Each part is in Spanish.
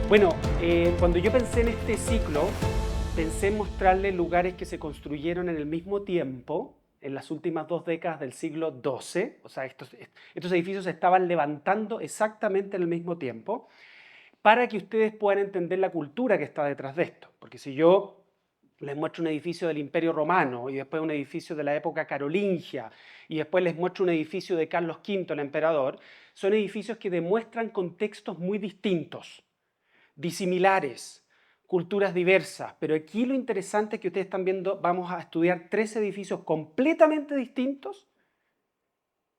Bueno, cuando yo pensé en este ciclo, pensé en mostrarle lugares que se construyeron en el mismo tiempo, en las últimas 2 décadas del siglo XII. O sea, estos edificios se estaban levantando exactamente en el mismo tiempo, para que ustedes puedan entender la cultura que está detrás de esto. Porque si yo les muestro un edificio del Imperio Romano y después un edificio de la época carolingia y después les muestro un edificio de Carlos V, el emperador, son edificios que demuestran contextos muy distintos, disimilares, culturas diversas. Pero aquí lo interesante es que ustedes están viendo, vamos a estudiar 3 edificios completamente distintos,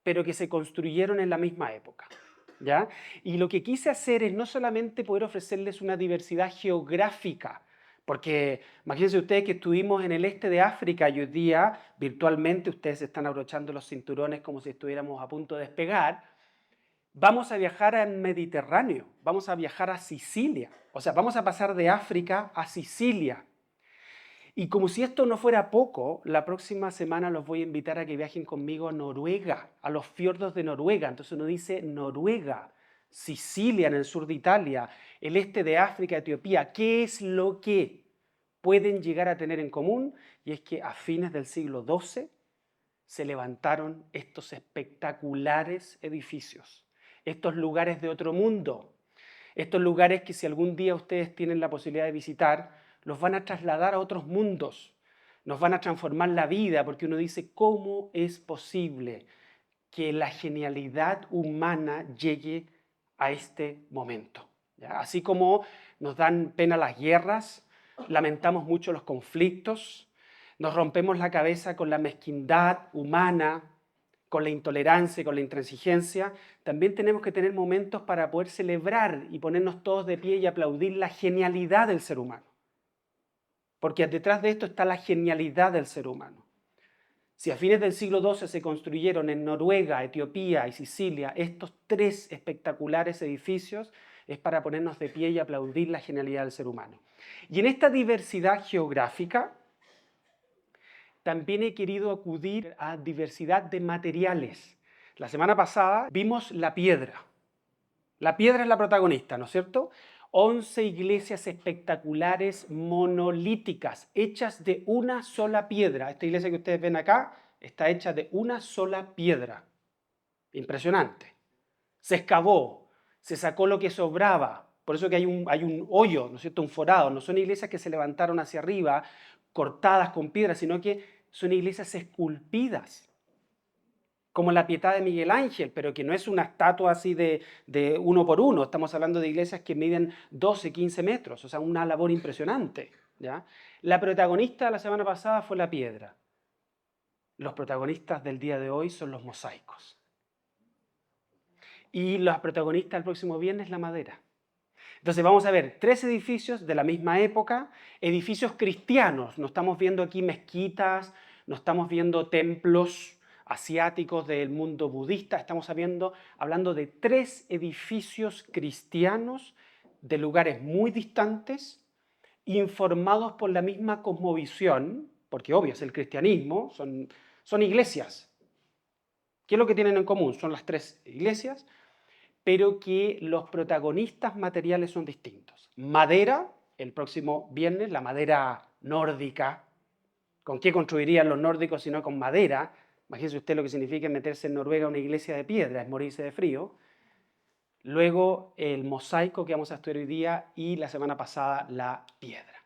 pero que se construyeron en la misma época, ¿ya? Y lo que quise hacer es no solamente poder ofrecerles una diversidad geográfica, porque imagínense ustedes que estuvimos en el este de África y hoy día virtualmente ustedes se están abrochando los cinturones como si estuviéramos a punto de despegar. Vamos a viajar al Mediterráneo, vamos a viajar a Sicilia, o sea, vamos a pasar de África a Sicilia. Y como si esto no fuera poco, la próxima semana los voy a invitar a que viajen conmigo a Noruega, a los fiordos de Noruega. Entonces uno dice Noruega, Sicilia en el sur de Italia, el este de África, Etiopía. ¿Qué es lo que pueden llegar a tener en común? Y es que a fines del siglo XII se levantaron estos espectaculares edificios, estos lugares de otro mundo, estos lugares que si algún día ustedes tienen la posibilidad de visitar, los van a trasladar a otros mundos, nos van a transformar la vida, porque uno dice, ¿cómo es posible que la genialidad humana llegue a este momento? ¿Ya? Así como nos dan pena las guerras, lamentamos mucho los conflictos, nos rompemos la cabeza con la mezquindad humana, con la intolerancia, con la intransigencia, también tenemos que tener momentos para poder celebrar y ponernos todos de pie y aplaudir la genialidad del ser humano. Porque detrás de esto está la genialidad del ser humano. Si a fines del siglo XII se construyeron en Noruega, Etiopía y Sicilia estos 3 espectaculares edificios, es para ponernos de pie y aplaudir la genialidad del ser humano. Y en esta diversidad geográfica, también he querido acudir a diversidad de materiales. La semana pasada vimos la piedra. La piedra es la protagonista, ¿no es cierto? 11 iglesias espectaculares monolíticas, hechas de una sola piedra. Esta iglesia que ustedes ven acá está hecha de una sola piedra. Impresionante. Se excavó, se sacó lo que sobraba. Por eso que hay un hoyo, ¿no es cierto? Un forado. No son iglesias que se levantaron hacia arriba, cortadas con piedra, sino que son iglesias esculpidas, como la Pietà de Miguel Ángel, pero que no es una estatua así de 1 por 1. Estamos hablando de iglesias que miden 12, 15 metros, o sea, una labor impresionante, ¿ya? La protagonista de la semana pasada fue la piedra. Los protagonistas del día de hoy son los mosaicos. Y los protagonistas el próximo viernes, la madera. Entonces vamos a ver 3 edificios de la misma época, edificios cristianos. No estamos viendo aquí mezquitas, no estamos viendo templos asiáticos del mundo budista, estamos hablando de 3 edificios cristianos de lugares muy distantes, informados por la misma cosmovisión, porque obvio es el cristianismo, son iglesias. ¿Qué es lo que tienen en común? Son las 3 iglesias, pero que los protagonistas materiales son distintos. Madera, el próximo viernes, la madera nórdica. ¿Con qué construirían los nórdicos si no con madera? Imagínese usted lo que significa meterse en Noruega a una iglesia de piedra, es morirse de frío. Luego el mosaico que vamos a estudiar hoy día y la semana pasada la piedra.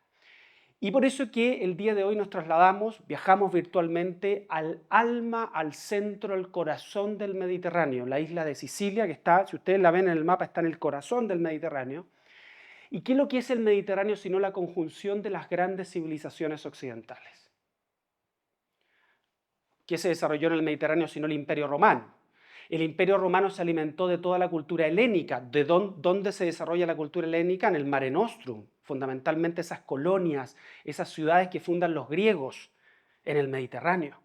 Y por eso que el día de hoy nos trasladamos, viajamos virtualmente al alma, al centro, al corazón del Mediterráneo, la isla de Sicilia, que está, si ustedes la ven en el mapa, está en el corazón del Mediterráneo. ¿Y qué es lo que es el Mediterráneo sino la conjunción de las grandes civilizaciones occidentales? ¿Qué se desarrolló en el Mediterráneo sino el Imperio Romano? El Imperio Romano se alimentó de toda la cultura helénica. ¿De dónde se desarrolla la cultura helénica? En el Mare Nostrum. Fundamentalmente esas colonias, esas ciudades que fundan los griegos en el Mediterráneo.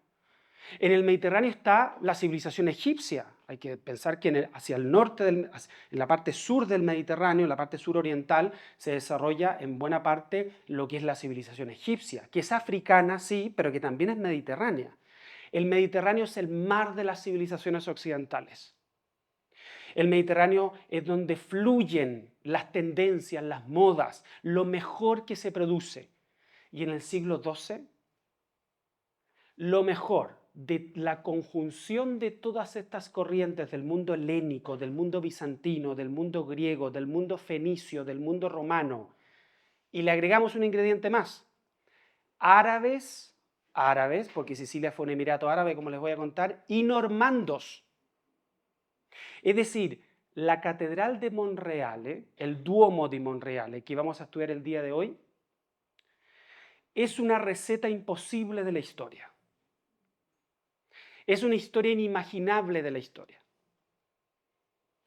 En el Mediterráneo está la civilización egipcia. Hay que pensar que hacia el norte, en la parte sur del Mediterráneo, en la parte suroriental, se desarrolla en buena parte lo que es la civilización egipcia, que es africana, sí, pero que también es mediterránea. El Mediterráneo es el mar de las civilizaciones occidentales. El Mediterráneo es donde fluyen las tendencias, las modas, lo mejor que se produce. Y en el siglo XII, lo mejor de la conjunción de todas estas corrientes del mundo helénico, del mundo bizantino, del mundo griego, del mundo fenicio, del mundo romano, y le agregamos un ingrediente más, árabes, porque Sicilia fue un emirato árabe, como les voy a contar, y normandos. Es decir, la Catedral de Monreale, el Duomo di Monreale, que vamos a estudiar el día de hoy, es una receta imposible de la historia. Es una historia inimaginable de la historia.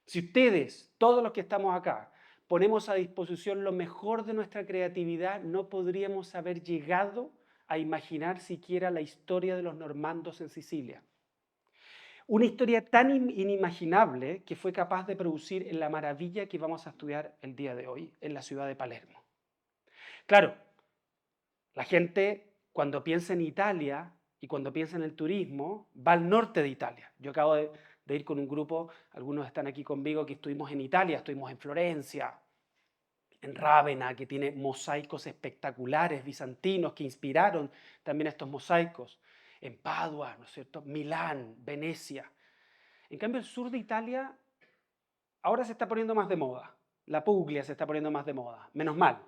Si ustedes, todos los que estamos acá, ponemos a disposición lo mejor de nuestra creatividad, no podríamos haber llegado a imaginar siquiera la historia de los normandos en Sicilia. Una historia tan inimaginable que fue capaz de producir en la maravilla que vamos a estudiar el día de hoy en la ciudad de Palermo. Claro, la gente cuando piensa en Italia y cuando piensa en el turismo va al norte de Italia. Yo acabo de ir con un grupo, algunos están aquí conmigo, que estuvimos en Italia, estuvimos en Florencia, en Rávena, que tiene mosaicos espectaculares bizantinos que inspiraron también estos mosaicos, en Padua, ¿no es cierto?, Milán, Venecia. En cambio, el sur de Italia ahora se está poniendo más de moda. La Puglia se está poniendo más de moda, menos mal,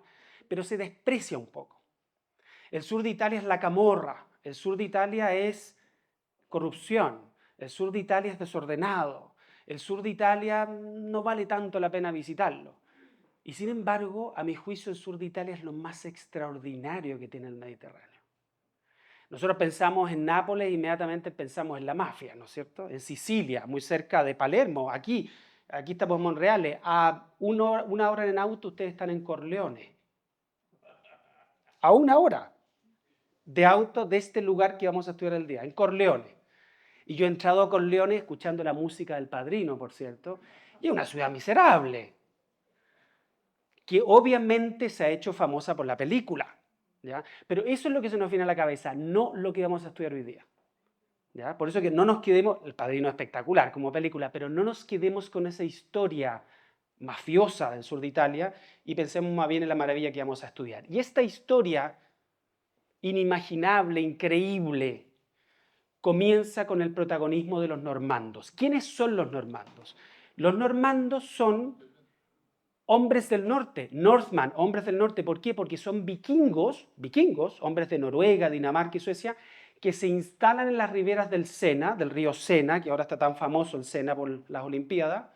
pero se desprecia un poco. El sur de Italia es la camorra, el sur de Italia es corrupción, el sur de Italia es desordenado, el sur de Italia no vale tanto la pena visitarlo. Y sin embargo, a mi juicio, el sur de Italia es lo más extraordinario que tiene el Mediterráneo. Nosotros pensamos en Nápoles e inmediatamente pensamos en la mafia, ¿no es cierto? En Sicilia, muy cerca de Palermo, aquí estamos en Monreale, a una hora en auto ustedes están en Corleone. A una hora de auto de este lugar que vamos a estudiar el día, en Corleone. Y yo he entrado a Corleone escuchando la música del Padrino, por cierto, y es una ciudad miserable, que obviamente se ha hecho famosa por la película, ¿ya? Pero eso es lo que se nos viene a la cabeza, no lo que vamos a estudiar hoy día, ¿ya? Por eso que no nos quedemos, El Padrino es espectacular como película, pero no nos quedemos con esa historia mafiosa del sur de Italia y pensemos más bien en la maravilla que vamos a estudiar. Y esta historia inimaginable, increíble, comienza con el protagonismo de los normandos. ¿Quiénes son los normandos? Los normandos son hombres del norte, Northmen, hombres del norte. ¿Por qué? Porque son vikingos, hombres de Noruega, Dinamarca y Suecia, que se instalan en las riberas del Sena, del río Sena, que ahora está tan famoso el Sena por las Olimpiadas,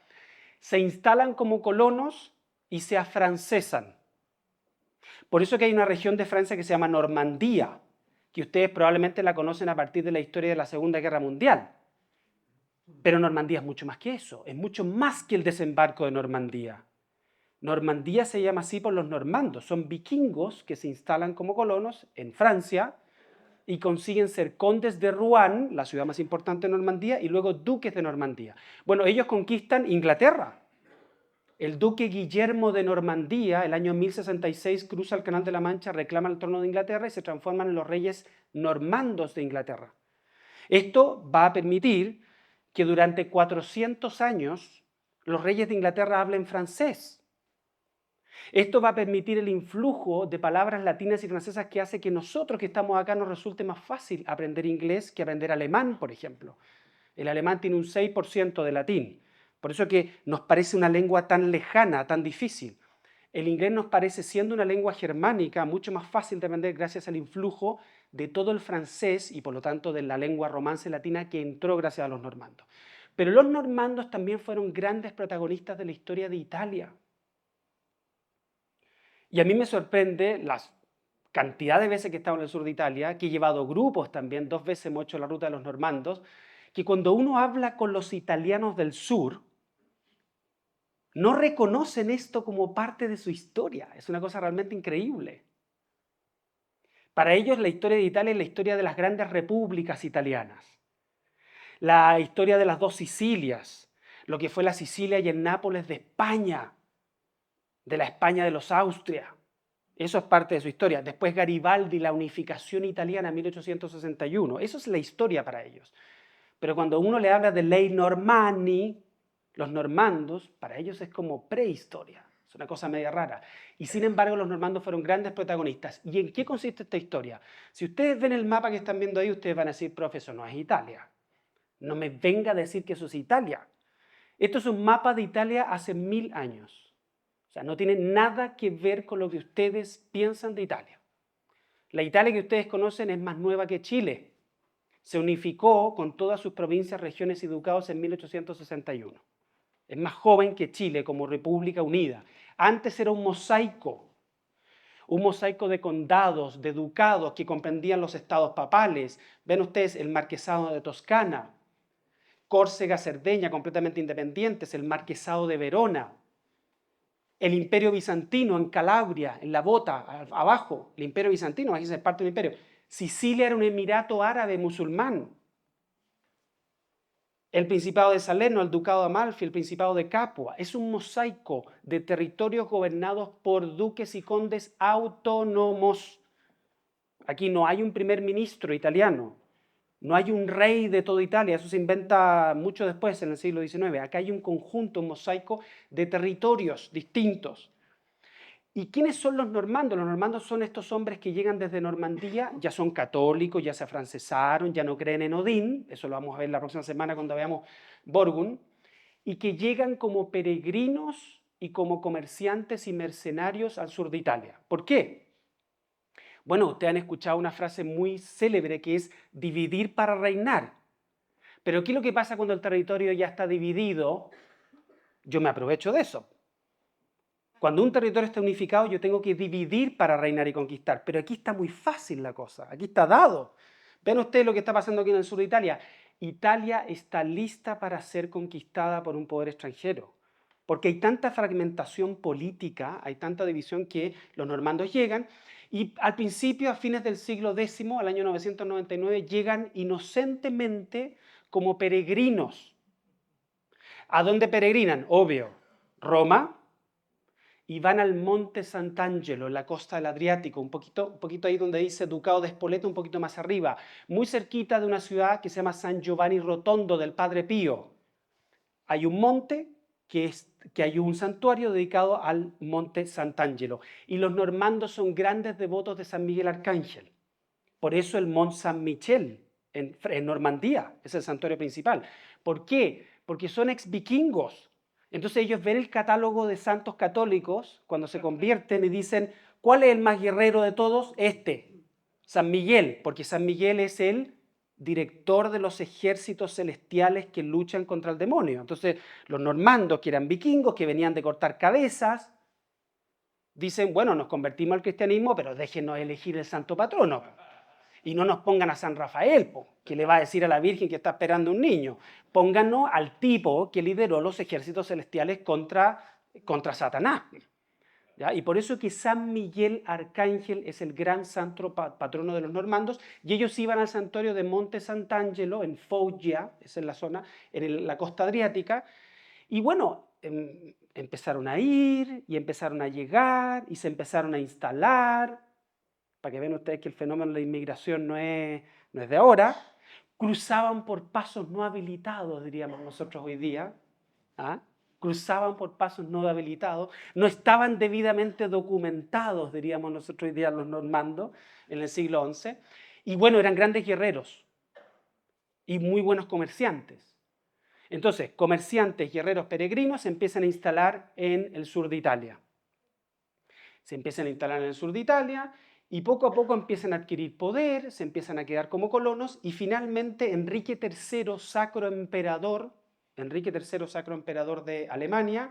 se instalan como colonos y se afrancesan. Por eso que hay una región de Francia que se llama Normandía, que ustedes probablemente la conocen a partir de la historia de la Segunda Guerra Mundial. Pero Normandía es mucho más que eso, es mucho más que el desembarco de Normandía. Normandía se llama así por los normandos, son vikingos que se instalan como colonos en Francia y consiguen ser condes de Rouen, la ciudad más importante de Normandía, y luego duques de Normandía. Bueno, ellos conquistan Inglaterra. El duque Guillermo de Normandía, el año 1066, cruza el Canal de la Mancha, reclama el trono de Inglaterra y se transforman en los reyes normandos de Inglaterra. Esto va a permitir que durante 400 años los reyes de Inglaterra hablen francés. Esto va a permitir el influjo de palabras latinas y francesas que hace que nosotros que estamos acá nos resulte más fácil aprender inglés que aprender alemán, por ejemplo. El alemán tiene un 6% de latín. Por eso que nos parece una lengua tan lejana, tan difícil. El inglés nos parece, siendo una lengua germánica, mucho más fácil de aprender gracias al influjo de todo el francés y por lo tanto de la lengua romance latina que entró gracias a los normandos. Pero los normandos también fueron grandes protagonistas de la historia de Italia. Y a mí me sorprende la cantidad de veces que he estado en el sur de Italia, que he llevado grupos también, 2 veces hemos hecho la ruta de los normandos, que cuando uno habla con los italianos del sur, no reconocen esto como parte de su historia. Es una cosa realmente increíble. Para ellos la historia de Italia es la historia de las grandes repúblicas italianas, la historia de las dos Sicilias, lo que fue la Sicilia y el Nápoles de España, de la España de los Austria. Eso es parte de su historia. Después Garibaldi, la unificación italiana en 1861. Eso es la historia para ellos. Pero cuando uno le habla de Ley Normanni, Los normandos, para ellos es como prehistoria, es una cosa media rara. Y sin embargo, los normandos fueron grandes protagonistas. ¿Y en qué consiste esta historia? Si ustedes ven el mapa que están viendo ahí, ustedes van a decir, profe, eso no es Italia. No me venga a decir que eso es Italia. Esto es un mapa de Italia hace 1000 años. O sea, no tiene nada que ver con lo que ustedes piensan de Italia. La Italia que ustedes conocen es más nueva que Chile. Se unificó con todas sus provincias, regiones y ducados en 1861. Es más joven que Chile como República Unida. Antes era un mosaico de condados, de ducados que comprendían los estados papales. Ven ustedes el marquesado de Toscana, Córcega, Cerdeña, completamente independientes, el marquesado de Verona, el imperio bizantino en Calabria, en la Bota, abajo, el imperio bizantino, aquí es parte del imperio. Sicilia era un emirato árabe musulmán. El Principado de Salerno, el Ducado de Amalfi, el Principado de Capua. Es un mosaico de territorios gobernados por duques y condes autónomos. Aquí no hay un primer ministro italiano, no hay un rey de toda Italia, eso se inventa mucho después, en el siglo XIX. Acá hay un conjunto, un mosaico de territorios distintos. ¿Y quiénes son los normandos? Los normandos son estos hombres que llegan desde Normandía, ya son católicos, ya se afrancesaron, ya no creen en Odín, eso lo vamos a ver la próxima semana cuando veamos Borgund, y que llegan como peregrinos y como comerciantes y mercenarios al sur de Italia. ¿Por qué? Bueno, ustedes han escuchado una frase muy célebre que es dividir para reinar. Pero ¿qué es lo que pasa cuando el territorio ya está dividido? Yo me aprovecho de eso. Cuando un territorio está unificado, yo tengo que dividir para reinar y conquistar. Pero aquí está muy fácil la cosa, aquí está dado. Ven ustedes lo que está pasando aquí en el sur de Italia. Italia está lista para ser conquistada por un poder extranjero. Porque hay tanta fragmentación política, hay tanta división que los normandos llegan y al principio, a fines del siglo X, al año 999, llegan inocentemente como peregrinos. ¿A dónde peregrinan? Obvio, Roma, y van al monte Sant'Angelo, en la costa del Adriático, un poquito ahí donde dice Ducado de Spoleto, un poquito más arriba, muy cerquita de una ciudad que se llama San Giovanni Rotondo del Padre Pío. Hay un monte que hay un santuario dedicado al monte Sant'Angelo, y los normandos son grandes devotos de San Miguel Arcángel. Por eso el Mont Saint-Michel en Normandía es el santuario principal. ¿Por qué? Porque son ex vikingos. Entonces ellos ven el catálogo de santos católicos cuando se convierten y dicen, ¿cuál es el más guerrero de todos? Este, San Miguel, porque San Miguel es el director de los ejércitos celestiales que luchan contra el demonio. Entonces los normandos, que eran vikingos, que venían de cortar cabezas, dicen, bueno, nos convertimos al cristianismo, pero déjenos elegir el santo patrono. Y no nos pongan a San Rafael, que le va a decir a la Virgen que está esperando un niño. Pónganos al tipo que lideró los ejércitos celestiales contra Satanás. ¿Ya? Y por eso que San Miguel Arcángel es el gran santo patrono de los normandos, y ellos iban al santuario de Monte Sant'Angelo, en Foggia, es en la zona, en la costa adriática, y bueno, empezaron a ir, y empezaron a llegar, y se empezaron a instalar, para que vean ustedes que el fenómeno de la inmigración no es de ahora, cruzaban por pasos no habilitados, diríamos nosotros hoy día, ¿ah? Cruzaban por pasos no habilitados, no estaban debidamente documentados, diríamos nosotros hoy día los normandos, en el siglo XI, y bueno, eran grandes guerreros y muy buenos comerciantes. Entonces, comerciantes, guerreros, peregrinos se empiezan a instalar en el sur de Italia. Se empiezan a instalar en el sur de Italia y poco a poco empiezan a adquirir poder, se empiezan a quedar como colonos y finalmente Enrique III, Sacro Emperador de Alemania,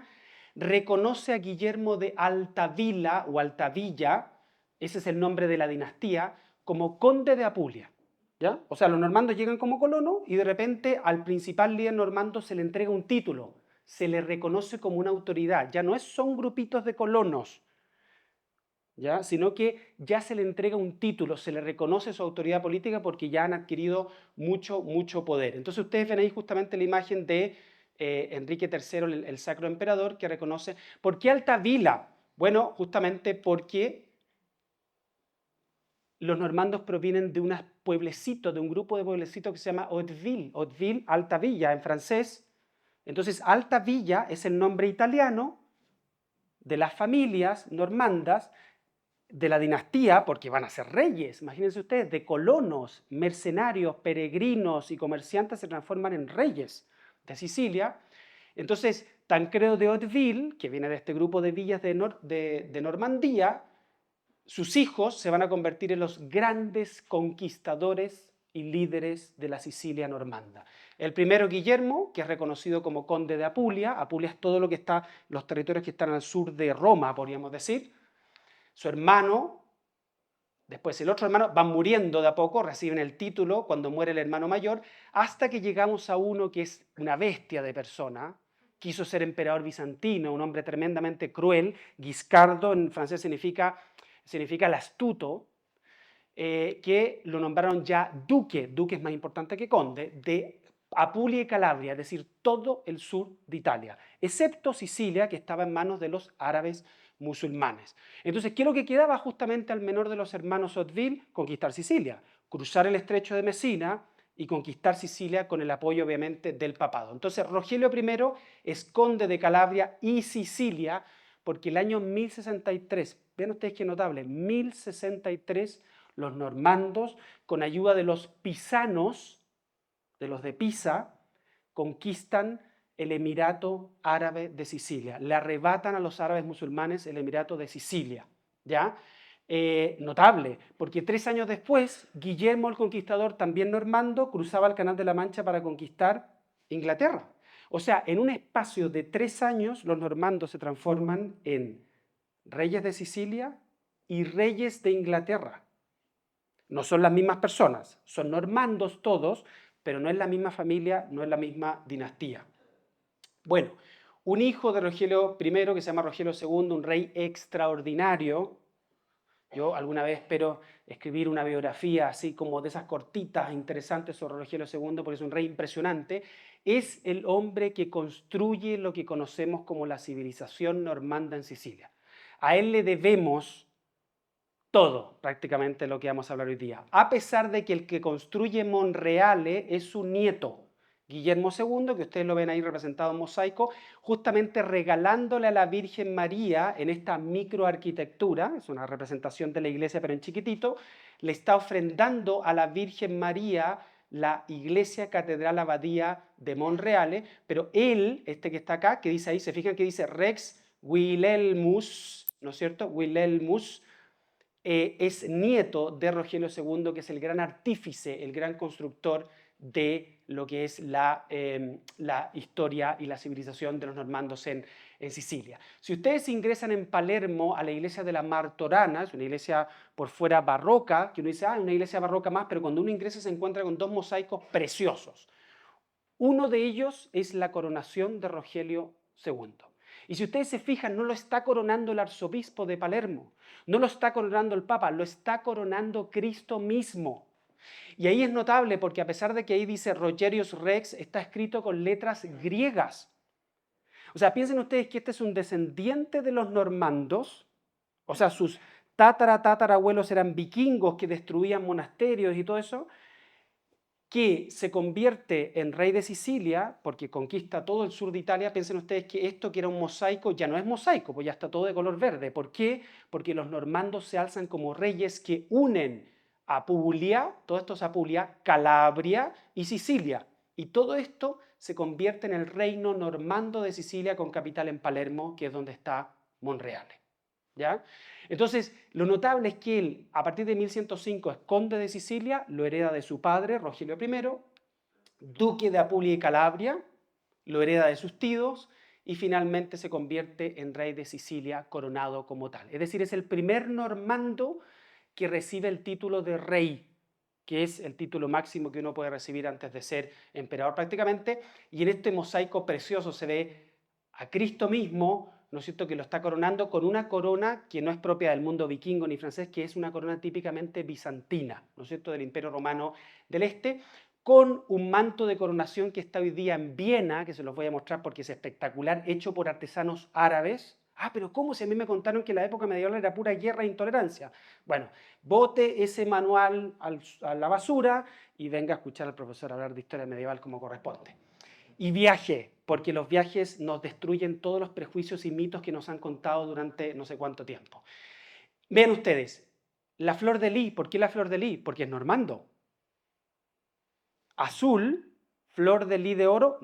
reconoce a Guillermo de Altavilla o Altavilla, ese es el nombre de la dinastía, como conde de Apulia. ¿Ya? O sea, los normandos llegan como colonos y de repente al principal líder normando se le entrega un título, se le reconoce como una autoridad, ya no son grupitos de colonos, ¿ya? Sino que ya se le entrega un título, se le reconoce su autoridad política porque ya han adquirido mucho poder. Entonces ustedes ven ahí justamente la imagen de Enrique III, el Sacro Emperador, que reconoce. ¿Por qué Altavilla? Bueno, justamente porque los normandos provienen de un pueblecito, de un grupo de pueblecitos que se llama Hauteville, Hauteville, Alta Villa en francés, Entonces, Alta Villa es el nombre italiano de las familias normandas de la dinastía, porque van a ser reyes, imagínense ustedes, de colonos, mercenarios, peregrinos y comerciantes se transforman en reyes de Sicilia. Entonces, Tancredo de Hauteville, que viene de este grupo de villas de Normandía, sus hijos se van a convertir en los grandes conquistadores y líderes de la Sicilia normanda. El primero, Guillermo, que es reconocido como conde de Apulia. Apulia es todo lo que está, los territorios que están al sur de Roma, podríamos decir. Su hermano, después el otro hermano, van muriendo de a poco, reciben el título cuando muere el hermano mayor, hasta que llegamos a uno que es una bestia de persona. Quiso ser emperador bizantino, un hombre tremendamente cruel. Guiscardo en francés significa el astuto, que lo nombraron ya duque es más importante que conde, de Apulia y Calabria, es decir, todo el sur de Italia, excepto Sicilia, que estaba en manos de los árabes musulmanes. Entonces, ¿qué es lo que quedaba justamente al menor de los hermanos Hauteville? Conquistar Sicilia, cruzar el estrecho de Mesina y conquistar Sicilia con el apoyo, obviamente, del papado. Entonces, Rogelio I es conde de Calabria y Sicilia, porque el año 1063, vean ustedes qué notable, 1063, los normandos, con ayuda de los pisanos, de los de Pisa, conquistan el Emirato Árabe de Sicilia. Le arrebatan a los árabes musulmanes el Emirato de Sicilia. ¿Ya? Notable, porque 3 años después, Guillermo el Conquistador, también normando, cruzaba el Canal de la Mancha para conquistar Inglaterra. O sea, en un espacio de 3 años, los normandos se transforman en reyes de Sicilia y reyes de Inglaterra. No son las mismas personas, son normandos todos, pero no es la misma familia, no es la misma dinastía. Bueno, un hijo de Rogelio I, que se llama Rogelio II, un rey extraordinario. Yo alguna vez espero escribir una biografía así como de esas cortitas interesantes sobre Rogelio II, porque es un rey impresionante. Es el hombre que construye lo que conocemos como la civilización normanda en Sicilia. A él le debemos todo, prácticamente, lo que vamos a hablar hoy día. A pesar de que el que construye Monreale es su nieto, Guillermo II, que ustedes lo ven ahí representado en mosaico, justamente regalándole a la Virgen María en esta microarquitectura, es una representación de la iglesia pero en chiquitito, le está ofrendando a la Virgen María la iglesia catedral abadía de Monreale, pero él, este que está acá, que dice ahí, se fijan que dice Rex Wilhelmus, ¿no es cierto? Wilhelmus, es nieto de Rogelio II, que es el gran artífice, el gran constructor de lo que es la historia y la civilización de los normandos en Sicilia. Si ustedes ingresan en Palermo a la iglesia de la Martorana, es una iglesia por fuera barroca, que uno dice, una iglesia barroca más, pero cuando uno ingresa se encuentra con 2 mosaicos preciosos. Uno de ellos es la coronación de Rogelio II. Y si ustedes se fijan, no lo está coronando el arzobispo de Palermo, no lo está coronando el Papa, lo está coronando Cristo mismo. Y ahí es notable porque a pesar de que ahí dice Rogerius Rex, está escrito con letras griegas. O sea, piensen ustedes que este es un descendiente de los normandos, o sea, sus tatarabuelos eran vikingos que destruían monasterios y todo eso, que se convierte en rey de Sicilia, porque conquista todo el sur de Italia. Piensen ustedes que esto, que era un mosaico, ya no es mosaico, pues ya está todo de color verde. ¿Por qué? Porque los normandos se alzan como reyes que unen Apulia, todo esto es Apulia, Calabria y Sicilia. Y todo esto se convierte en el reino normando de Sicilia con capital en Palermo, que es donde está Monreale. ¿Ya? Entonces, lo notable es que él, a partir de 1105, es conde de Sicilia, lo hereda de su padre, Rogelio I, duque de Apulia y Calabria, lo hereda de sus tíos, y finalmente se convierte en rey de Sicilia, coronado como tal. Es decir, es el primer normando que recibe el título de rey, que es el título máximo que uno puede recibir antes de ser emperador prácticamente, y en este mosaico precioso se ve a Cristo mismo, ¿no es cierto?, que lo está coronando con una corona que no es propia del mundo vikingo ni francés, que es una corona típicamente bizantina, ¿no es cierto?, del Imperio Romano del Este, con un manto de coronación que está hoy día en Viena, que se los voy a mostrar porque es espectacular, hecho por artesanos árabes. Pero ¿cómo? Si a mí me contaron que la época medieval era pura guerra e intolerancia. Bueno, bote ese manual a la basura y venga a escuchar al profesor hablar de historia medieval como corresponde. Y viaje, porque los viajes nos destruyen todos los prejuicios y mitos que nos han contado durante no sé cuánto tiempo. Vean ustedes, la flor de lis, ¿por qué la flor de lis? Porque es normando. Azul, flor de lis de oro,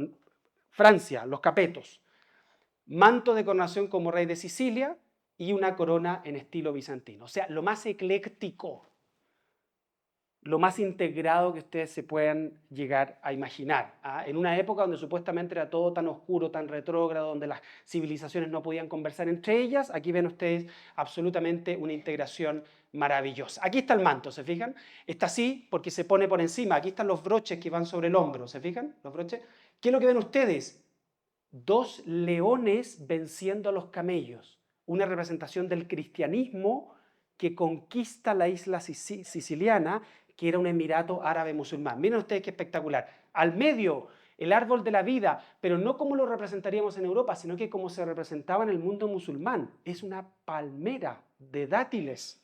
Francia, los capetos. Manto de coronación como rey de Sicilia y una corona en estilo bizantino. O sea, lo más ecléctico, lo más integrado que ustedes se puedan llegar a imaginar. ¿Ah? En una época donde supuestamente era todo tan oscuro, tan retrógrado, donde las civilizaciones no podían conversar entre ellas, aquí ven ustedes absolutamente una integración maravillosa. Aquí está el manto, ¿se fijan? Está así porque se pone por encima. Aquí están los broches que van sobre el hombro, ¿se fijan? Los broches. ¿Qué es lo que ven ustedes? Dos leones venciendo a los camellos. Una representación del cristianismo que conquista la isla siciliana, que era un emirato árabe musulmán. Miren ustedes qué espectacular. Al medio, el árbol de la vida, pero no como lo representaríamos en Europa, sino que como se representaba en el mundo musulmán. Es una palmera de dátiles.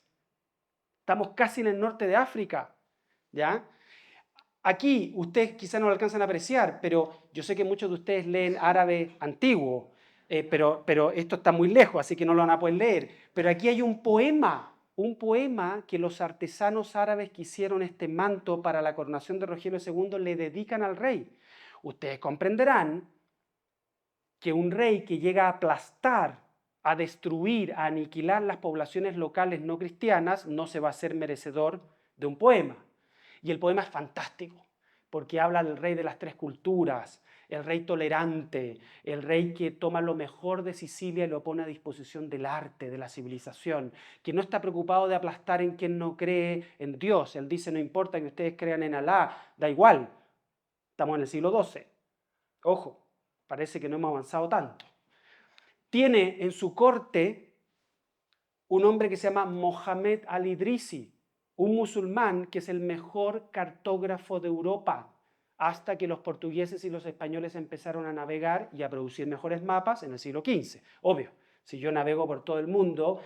Estamos casi en el norte de África, ¿ya? Aquí ustedes quizás no lo alcanzan a apreciar, pero yo sé que muchos de ustedes leen árabe antiguo, pero esto está muy lejos, así que no lo van a poder leer. Pero aquí hay un poema que los artesanos árabes que hicieron este manto para la coronación de Rogelio II le dedican al rey. Ustedes comprenderán que un rey que llega a aplastar, a destruir, a aniquilar las poblaciones locales no cristianas, no se va a ser merecedor de un poema. Y el poema es fantástico, porque habla del rey de las tres culturas, el rey tolerante, el rey que toma lo mejor de Sicilia y lo pone a disposición del arte, de la civilización, que no está preocupado de aplastar en quien no cree en Dios. Él dice, no importa que ustedes crean en Alá, da igual, estamos en el siglo XII. Ojo, parece que no hemos avanzado tanto. Tiene en su corte un hombre que se llama Mohamed al-Idrisi, un musulmán que es el mejor cartógrafo de Europa, hasta que los portugueses y los españoles empezaron a navegar y a producir mejores mapas en el siglo XV. Obvio, si yo navego por todo el mundo,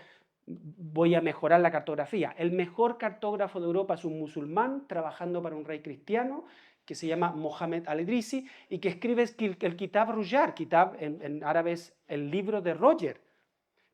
voy a mejorar la cartografía. El mejor cartógrafo de Europa es un musulmán trabajando para un rey cristiano que se llama Mohamed al-Idrisi y que escribe el Kitab Rujar, Kitab en árabe es el libro de Roger,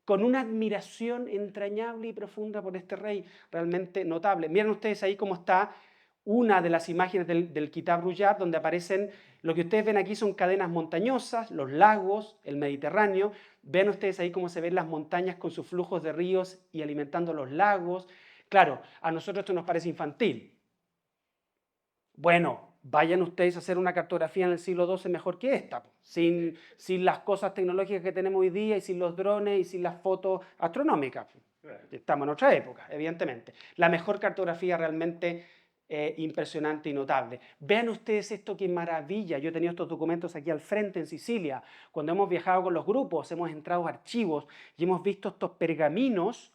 con una admiración entrañable y profunda por este rey, realmente notable. Miren ustedes ahí cómo está una de las imágenes del Kitab Rujar, donde aparecen, lo que ustedes ven aquí son cadenas montañosas, los lagos, el Mediterráneo. Ven ustedes ahí cómo se ven las montañas con sus flujos de ríos y alimentando los lagos. Claro, a nosotros esto nos parece infantil. Bueno, vayan ustedes a hacer una cartografía en el siglo XII mejor que esta, sin las cosas tecnológicas que tenemos hoy día y sin los drones y sin las fotos astronómicas. Estamos en otra época, evidentemente. La mejor cartografía realmente impresionante y notable. Vean ustedes esto, qué maravilla. Yo he tenido estos documentos aquí al frente en Sicilia. Cuando hemos viajado con los grupos, hemos entrado a archivos y hemos visto estos pergaminos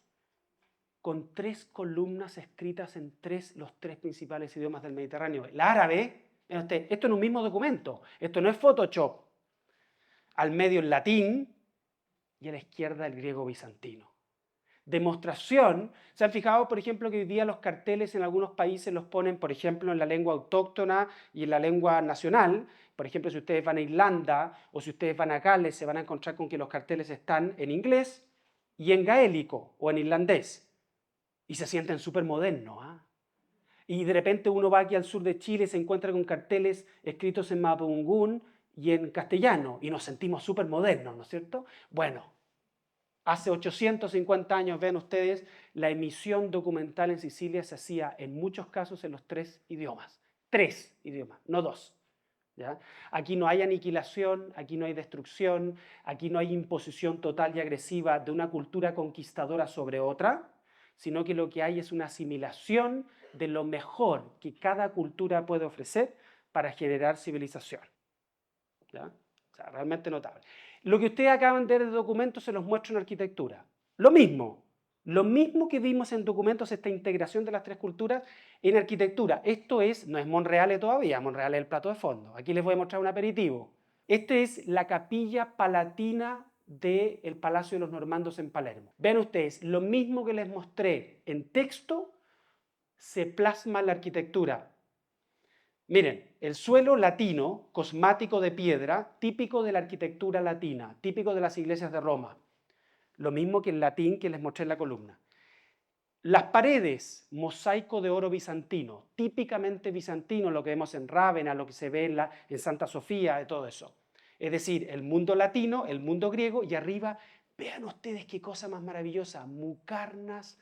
con 3 columnas escritas en los 3 principales idiomas del Mediterráneo. El árabe, esto en un mismo documento, esto no es Photoshop. Al medio el latín y a la izquierda el griego bizantino. Demostración, ¿se han fijado, por ejemplo, que hoy día los carteles en algunos países los ponen, por ejemplo, en la lengua autóctona y en la lengua nacional? Por ejemplo, si ustedes van a Irlanda o si ustedes van a Gales, se van a encontrar con que los carteles están en inglés y en gaélico o en irlandés. Y se sienten súper modernos. ¿Ah? Y de repente uno va aquí al sur de Chile y se encuentra con carteles escritos en mapudungún y en castellano y nos sentimos súper modernos, ¿no es cierto? Bueno, hace 850 años, ven ustedes, la emisión documental en Sicilia se hacía en muchos casos en los 3 idiomas. 3 idiomas, no 2. ¿Ya? Aquí no hay aniquilación, aquí no hay destrucción, aquí no hay imposición total y agresiva de una cultura conquistadora sobre otra, sino que lo que hay es una asimilación de lo mejor que cada cultura puede ofrecer para generar civilización. ¿Ya? O sea, realmente notable. Lo que ustedes acaban de ver de documentos se los muestro en arquitectura. Lo mismo que vimos en documentos, esta integración de las 3 culturas en arquitectura. Esto no es Monreale todavía, Monreale es el plato de fondo. Aquí les voy a mostrar un aperitivo. Esta es la capilla palatina del Palacio de los Normandos en Palermo. Vean ustedes, lo mismo que les mostré en texto se plasma en la arquitectura. Miren, el suelo latino, cosmático de piedra, típico de la arquitectura latina, típico de las iglesias de Roma. Lo mismo que el latín que les mostré en la columna. Las paredes, mosaico de oro bizantino, típicamente bizantino, lo que vemos en Rávena, lo que se ve en Santa Sofía, de todo eso. Es decir, el mundo latino, el mundo griego, y arriba, vean ustedes qué cosa más maravillosa, mucarnas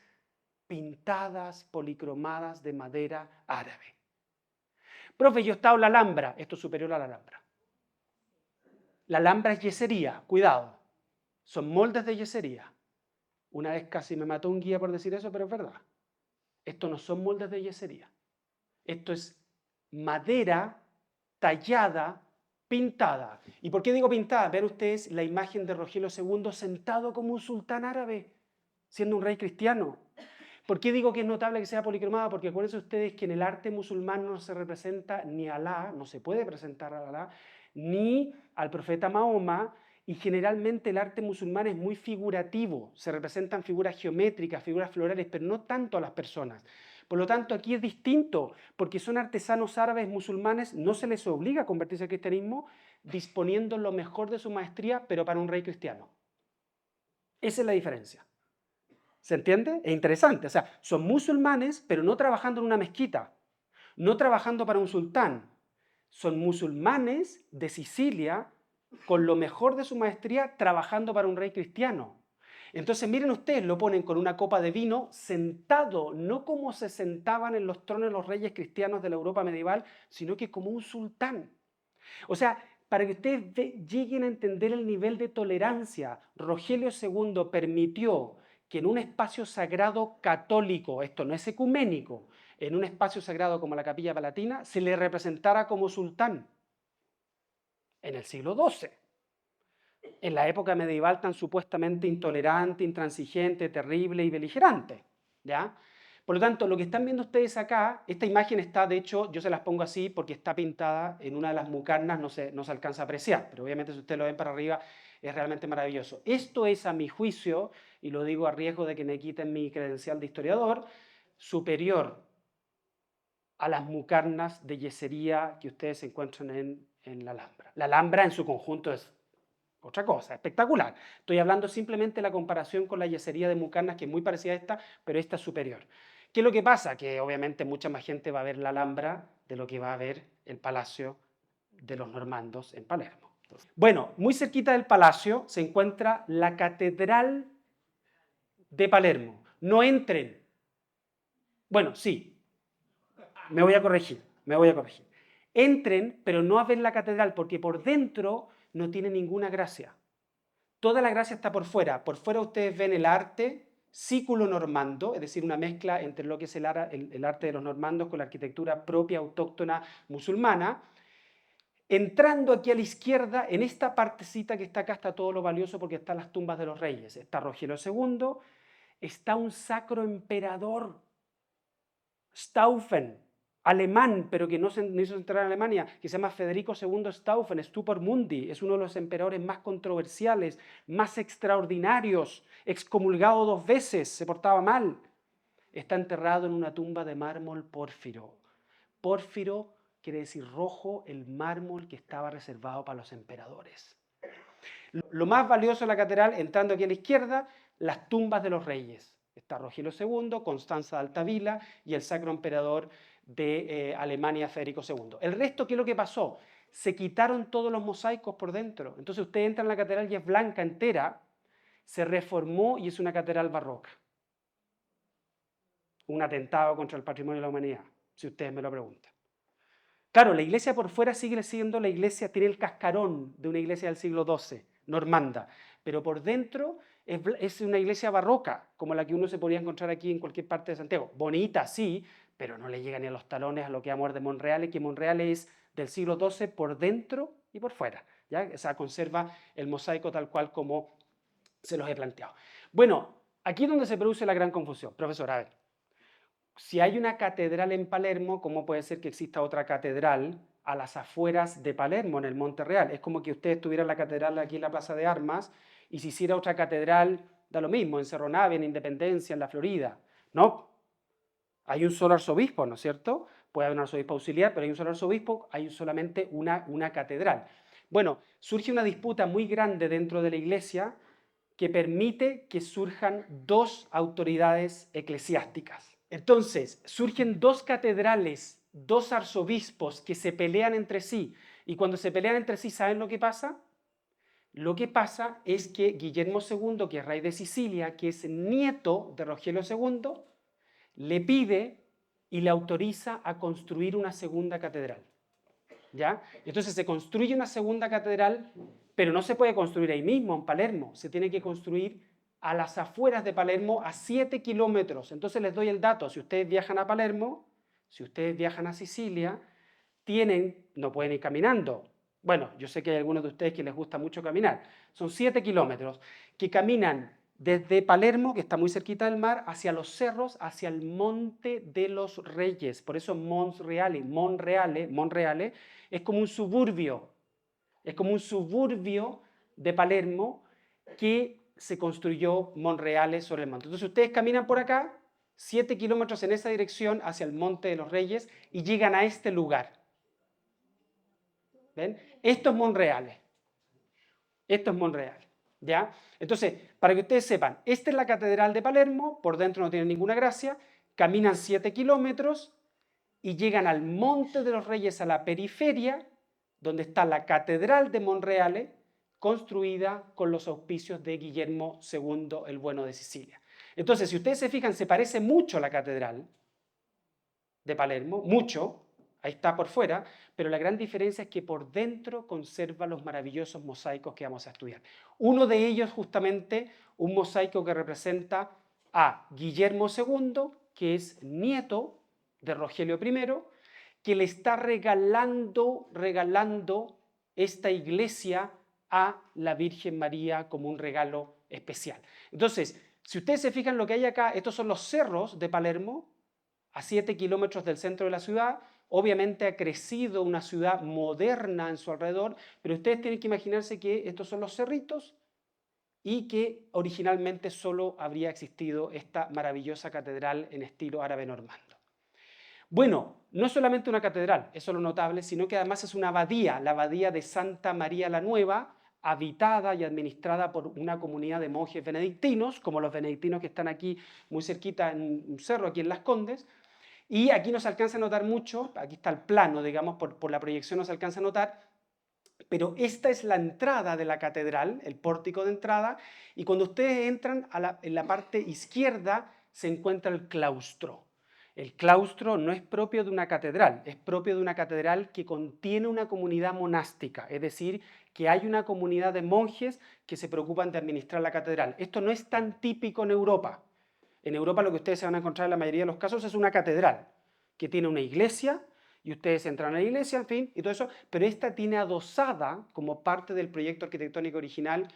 pintadas, policromadas de madera árabe. Profe, yo he estado en la Alhambra, esto es superior a la Alhambra. La Alhambra es yesería, cuidado, son moldes de yesería. Una vez casi me mató un guía por decir eso, pero es verdad. Esto no son moldes de yesería. Esto es madera tallada, pintada. ¿Y por qué digo pintada? Vean ustedes la imagen de Rogelio II sentado como un sultán árabe, siendo un rey cristiano. ¿Por qué digo que es notable que sea policromada? Porque acuérdense ustedes que en el arte musulmán no se representa ni a Alá, no se puede presentar a Alá, ni al profeta Mahoma, y generalmente el arte musulmán es muy figurativo, se representan figuras geométricas, figuras florales, pero no tanto a las personas. Por lo tanto, aquí es distinto, porque son artesanos árabes musulmanes, no se les obliga a convertirse al cristianismo, disponiendo lo mejor de su maestría, pero para un rey cristiano. Esa es la diferencia. ¿Se entiende? Es interesante. O sea, son musulmanes, pero no trabajando en una mezquita, no trabajando para un sultán. Son musulmanes de Sicilia, con lo mejor de su maestría, trabajando para un rey cristiano. Entonces, miren ustedes, lo ponen con una copa de vino, sentado, no como se sentaban en los tronos los reyes cristianos de la Europa medieval, sino que como un sultán. O sea, para que ustedes lleguen a entender el nivel de tolerancia, Rogelio II permitió que en un espacio sagrado católico, esto no es ecuménico, en un espacio sagrado como la Capilla Palatina, se le representara como sultán en el siglo XII. En la época medieval tan supuestamente intolerante, intransigente, terrible y beligerante. ¿Ya? Por lo tanto, lo que están viendo ustedes acá, esta imagen está, de hecho, yo se las pongo así porque está pintada en una de las mucarnas, no se alcanza a apreciar, pero obviamente si ustedes lo ven para arriba es realmente maravilloso. Esto es, a mi juicio, y lo digo a riesgo de que me quiten mi credencial de historiador, superior a las mucarnas de yesería que ustedes encuentran en la Alhambra. La Alhambra en su conjunto es otra cosa, espectacular. Estoy hablando simplemente de la comparación con la yesería de Mucarnas, que es muy parecida a esta, pero esta es superior. ¿Qué es lo que pasa? Que obviamente mucha más gente va a ver la Alhambra de lo que va a ver el Palacio de los Normandos en Palermo. Bueno, muy cerquita del palacio se encuentra la Catedral de Palermo. No entren. Bueno, sí, me voy a corregir, me voy a corregir. Entren, pero no a ver la catedral, porque por dentro no tiene ninguna gracia. Toda la gracia está por fuera. Por fuera ustedes ven el arte sículo normando, es decir, una mezcla entre lo que es el arte de los normandos con la arquitectura propia autóctona musulmana. Entrando aquí a la izquierda, en esta partecita que está acá, está todo lo valioso porque están las tumbas de los reyes. Está Rogelio II, está un sacro emperador, Stauffen, alemán, pero que no se hizo entrar en Alemania, que se llama Federico II Stauffen, Stupor Mundi, es uno de los emperadores más controversiales, más extraordinarios, excomulgado 2 veces, se portaba mal. Está enterrado en una tumba de mármol pórfiro. Pórfiro quiere decir rojo, el mármol que estaba reservado para los emperadores. Lo más valioso de la catedral, entrando aquí a la izquierda, las tumbas de los reyes. Está Rogelio II, Constanza de Altavila y el Sacro Emperador de Alemania, Federico II. El resto, ¿qué es lo que pasó? Se quitaron todos los mosaicos por dentro. Entonces usted entra en la catedral y es blanca entera, se reformó y es una catedral barroca. Un atentado contra el patrimonio de la humanidad, si ustedes me lo preguntan. Claro, la iglesia por fuera sigue siendo la iglesia, tiene el cascarón de una iglesia del siglo XII, normanda, pero por dentro es una iglesia barroca, como la que uno se podría encontrar aquí en cualquier parte de Santiago. Bonita, sí, pero no le llega ni a los talones a lo que amor de Monreale, que Monreale es del siglo XII por dentro y por fuera. ¿Ya? O sea, conserva el mosaico tal cual como se los he planteado. Bueno, aquí es donde se produce la gran confusión. Profesor, a ver, si hay una catedral en Palermo, ¿cómo puede ser que exista otra catedral a las afueras de Palermo, en el Monte Real? Es como que usted tuviera la catedral aquí en la Plaza de Armas y si hiciera otra catedral, da lo mismo, en Cerro Navia, en Independencia, en la Florida. No, hay un solo arzobispo, ¿no es cierto? puede haber un arzobispo auxiliar, pero hay un solo arzobispo, hay solamente una catedral. Bueno, surge una disputa muy grande dentro de la iglesia que permite que surjan dos autoridades eclesiásticas. Entonces, surgen dos catedrales, dos arzobispos que se pelean entre sí, y cuando se pelean entre sí, ¿saben lo que pasa? Lo que pasa es que Guillermo II, que es rey de Sicilia, que es nieto de Rogelio II, le pide y le autoriza a construir una segunda catedral. ¿Ya? Entonces se construye una segunda catedral, pero no se puede construir ahí mismo, en Palermo. Se tiene que construir a las afueras de Palermo, a 7 kilómetros. Entonces les doy el dato. Si ustedes viajan a Palermo, si ustedes viajan a Sicilia, no pueden ir caminando. Bueno, yo sé que hay algunos de ustedes que les gusta mucho caminar. Son 7 kilómetros que caminan desde Palermo, que está muy cerquita del mar, hacia los cerros, hacia el Monte de los Reyes. Por eso Monreale, es como un suburbio. Es como un suburbio de Palermo que se construyó Monreale sobre el monte. Entonces ustedes caminan por acá, 7 kilómetros en esa dirección hacia el Monte de los Reyes y llegan a este lugar. ¿Ven? Esto es Monreale. Esto es Monreale. ¿Ya? Entonces, para que ustedes sepan, esta es la Catedral de Palermo, por dentro no tiene ninguna gracia, caminan 7 kilómetros y llegan al Monte de los Reyes, a la periferia, donde está la Catedral de Monreale, construida con los auspicios de Guillermo II el Bueno de Sicilia. Entonces, si ustedes se fijan, se parece mucho a la Catedral de Palermo, mucho, ahí está por fuera, pero la gran diferencia es que por dentro conserva los maravillosos mosaicos que vamos a estudiar. Uno de ellos, justamente, un mosaico que representa a Guillermo II, que es nieto de Rogelio I, que le está regalando esta iglesia a la Virgen María como un regalo especial. Entonces, si ustedes se fijan lo que hay acá, estos son los cerros de Palermo, a 7 kilómetros del centro de la ciudad. Obviamente ha crecido una ciudad moderna en su alrededor, pero ustedes tienen que imaginarse que estos son los cerritos y que originalmente solo habría existido esta maravillosa catedral en estilo árabe normando. Bueno, no es solamente una catedral, eso es lo notable, sino que además es una abadía, la abadía de Santa María la Nueva, habitada y administrada por una comunidad de monjes benedictinos, como los benedictinos que están aquí muy cerquita en un cerro, aquí en Las Condes. Y aquí no se alcanza a notar mucho, aquí está el plano, digamos, por la proyección no se alcanza a notar, pero esta es la entrada de la catedral, el pórtico de entrada, y cuando ustedes entran en la parte izquierda se encuentra el claustro. El claustro no es propio de una catedral, es propio de una catedral que contiene una comunidad monástica, es decir, que hay una comunidad de monjes que se preocupan de administrar la catedral. Esto no es tan típico en Europa. En Europa lo que ustedes se van a encontrar en la mayoría de los casos es una catedral, que tiene una iglesia, y ustedes entran a la iglesia, en fin, y todo eso, pero esta tiene adosada, como parte del proyecto arquitectónico original,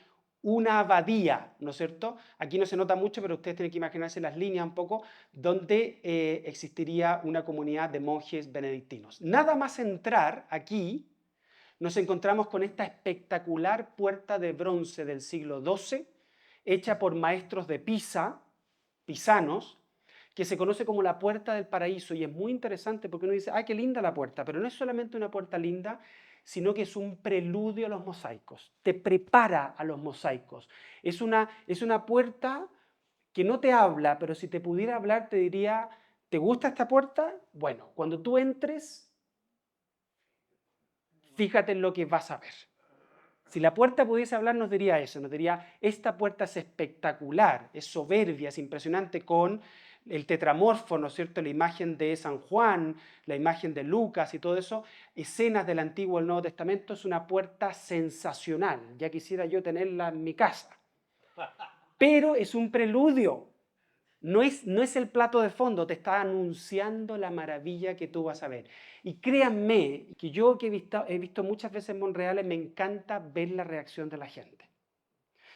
una abadía, ¿no es cierto? Aquí no se nota mucho, pero ustedes tienen que imaginarse las líneas un poco, donde existiría una comunidad de monjes benedictinos. Nada más entrar aquí, nos encontramos con esta espectacular puerta de bronce del siglo XII, hecha por maestros de Pisa, pisanos, que se conoce como la puerta del paraíso, y es muy interesante porque uno dice, ¡ay, qué linda la puerta! Pero no es solamente una puerta linda, sino que es un preludio a los mosaicos, te prepara a los mosaicos. Es una puerta que no te habla, pero si te pudiera hablar te diría, ¿te gusta esta puerta? Bueno, cuando tú entres, fíjate en lo que vas a ver. Si la puerta pudiese hablar, nos diría eso, nos diría, esta puerta es espectacular, es soberbia, es impresionante, con el tetramorfo, ¿no es cierto?, la imagen de San Juan, la imagen de Lucas y todo eso, escenas del Antiguo y el Nuevo Testamento, es una puerta sensacional, ya quisiera yo tenerla en mi casa. Pero es un preludio, no es el plato de fondo, te está anunciando la maravilla que tú vas a ver. Y créanme, que yo que he visto muchas veces Monreale, me encanta ver la reacción de la gente.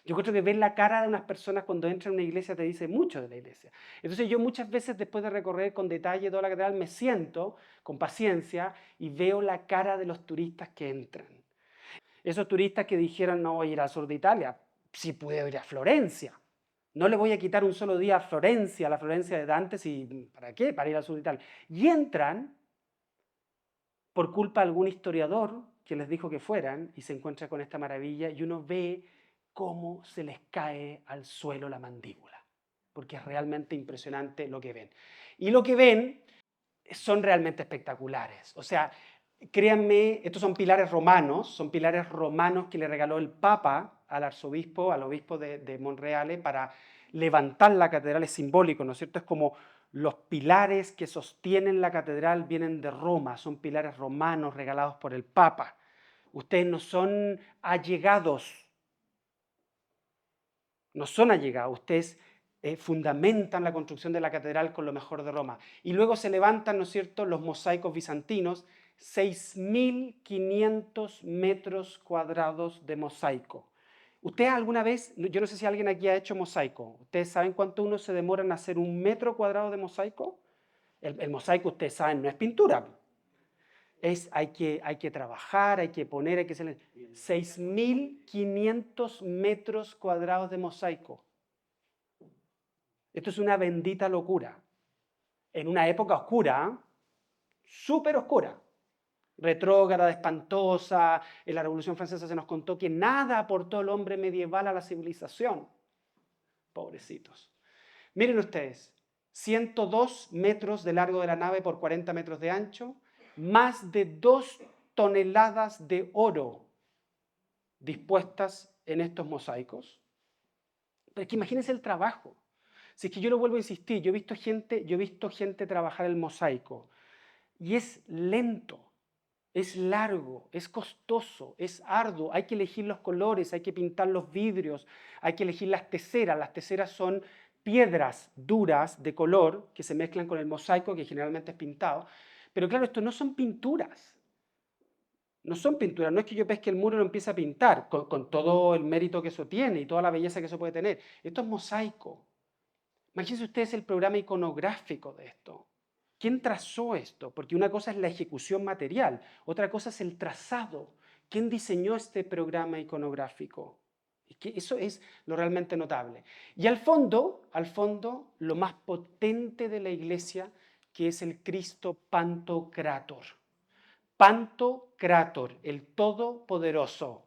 Yo creo que ver la cara de unas personas cuando entran a una iglesia te dice mucho de la iglesia. Entonces yo muchas veces después de recorrer con detalle toda la catedral me siento con paciencia y veo la cara de los turistas que entran. Esos turistas que dijeron no voy a ir al sur de Italia, sí puedo ir a Florencia. No le voy a quitar un solo día a Florencia, la Florencia de Dante, ¿y para qué? Para ir al sur de Italia. Y entran por culpa de algún historiador que les dijo que fueran y se encuentra con esta maravilla y uno ve cómo se les cae al suelo la mandíbula, porque es realmente impresionante lo que ven. Y lo que ven son realmente espectaculares. O sea, créanme, estos son pilares romanos que le regaló el Papa al arzobispo, al obispo de Monreale para levantar la catedral, es simbólico, ¿no es cierto? Es como los pilares que sostienen la catedral vienen de Roma, son pilares romanos regalados por el Papa. Ustedes no son allegados, no son allegados, ustedes fundamentan la construcción de la catedral con lo mejor de Roma. Y luego se levantan, ¿no es cierto?, los mosaicos bizantinos, 6.500 metros cuadrados de mosaico. ¿Ustedes alguna vez, yo no sé si alguien aquí ha hecho mosaico, ¿ustedes saben cuánto uno se demora en hacer un metro cuadrado de mosaico? El mosaico, ustedes saben, no es pintura. Hay que trabajar, hay que poner, hay que hacer 6.500 metros cuadrados de mosaico. Esto es una bendita locura. En una época oscura, súper oscura, retrógrada, espantosa. En la Revolución Francesa se nos contó que nada aportó el hombre medieval a la civilización. Pobrecitos. Miren ustedes, 102 metros de largo de la nave por 40 metros de ancho, más de 2 toneladas de oro dispuestas en estos mosaicos. Pero es que imagínense el trabajo. Si es que yo lo vuelvo a insistir, yo he visto gente trabajar el mosaico y es lento, es largo, es costoso, es arduo, hay que elegir los colores, hay que pintar los vidrios, hay que elegir las teseras. Las teseras son piedras duras de color que se mezclan con el mosaico, que generalmente es pintado. Pero claro, esto no son pinturas. No son pinturas, no es que yo pesque el muro y lo empiece a pintar, con todo el mérito que eso tiene y toda la belleza que eso puede tener. Esto es mosaico. Imagínense ustedes el programa iconográfico de esto. ¿Quién trazó esto? Porque una cosa es la ejecución material, otra cosa es el trazado. ¿Quién diseñó este programa iconográfico? Es que eso es lo realmente notable. Y al fondo, lo más potente de la iglesia, que es el Cristo Pantocrátor. Pantocrátor, el Todopoderoso.